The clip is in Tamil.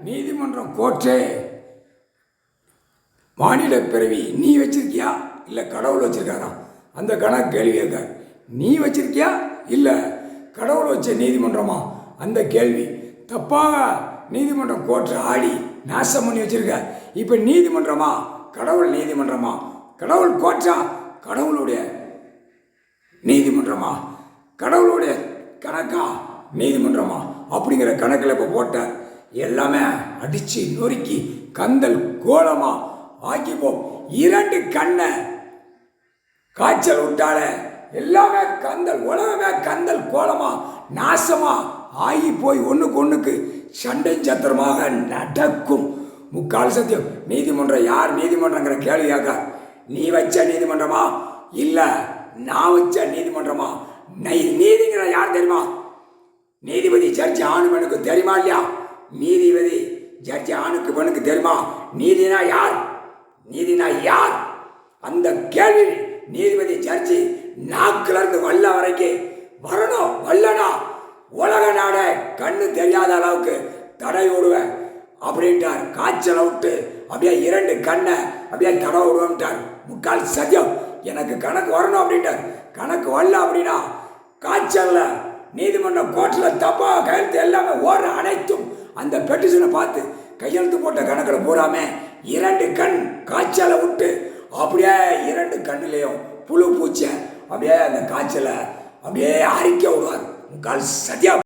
நீதிமன்றம் கோர்ட்டே மாநில பிறவி நீ வச்சிருக்கியா இல்லை கடவுள் வச்சிருக்காரா அந்த கணக்கு கேள்வி கேட்க. நீ வச்சிருக்கியா இல்லை கடவுள் வச்ச நீதிமன்றமா அந்த கேள்வி. தப்பாக நீதிமன்றம் கோர்ட்டு ஆடி நாசம் பண்ணி வச்சிருக்க. இப்போ நீதிமன்றமா கடவுள் நீதிமன்றமா, கடவுள் கோர்ட்டா கடவுளுடைய நீதிமன்றமா, கடவுளுடைய கணக்கா நீதிமன்றமா அப்படிங்கிற கணக்கில் இப்போ போட்ட எல்லாமே அடித்து நொறுக்கி கந்தல் கோலமா ஆக்கிப்போம். 2 கண்ணை காய்ச்சல் விட்டால எல்லாமே கந்தல், உலகமே கந்தல் கோலமா நாசமா ஆகி போய் ஒன்றுக்கு சண்டை சத்திரமாக நடக்கும். முக்கால் சத்தியம். நீதிமன்றம் யார் நீதிமன்றங்கிற கேள்வியாக நீ வச்ச நீதிமன்றமா இல்லை நான் வச்ச நீதிமன்றமா? நீதிங்கிற யார் தெரியுமா? நீதிபதி ஜட்ஜி ஆணு பெண்ணுக்கு தெரியுமா இல்லையா? நீதிபதி ஜட்ஜி ஆணுக்கு பெண்ணுக்கு தெரியுமா? நீதினா யார்? நீதினா யார்? அந்த கேள்வி நீதிபதி ஜட்ஜி நாக்குல இருந்து வல்ல வரைக்கும் வரணும். வல்லனா உலக நாட கண்ணு தெரியாத அளவுக்கு தடை விடுவேன் அப்படின்ட்டார். காய்ச்சலை விட்டு அப்படியே 2 கண்ணை அப்படியே தடை விடுவேன்ட்டார். முக்கால் சத்தியம். எனக்கு கணக்கு வரணும் அப்படின்ட்டார். கணக்கு வரல அப்படின்னா காய்ச்சல்ல நீதிமன்றம் கோர்ட்டில் தப்பாக கையெழுத்து எல்லாமே ஓடுற அனைத்தும் அந்த பெட்டிஷனை பார்த்து கையெழுத்து போட்ட கணக்கில் பூராமே 2 கண் காய்ச்சலை விட்டு அப்படியே 2 கண்ணுலேயும் புழு பூச்சை அப்படியே அந்த காய்ச்சலை அப்படியே அரிக்க விடுவார். முக்கால் சத்தியம்.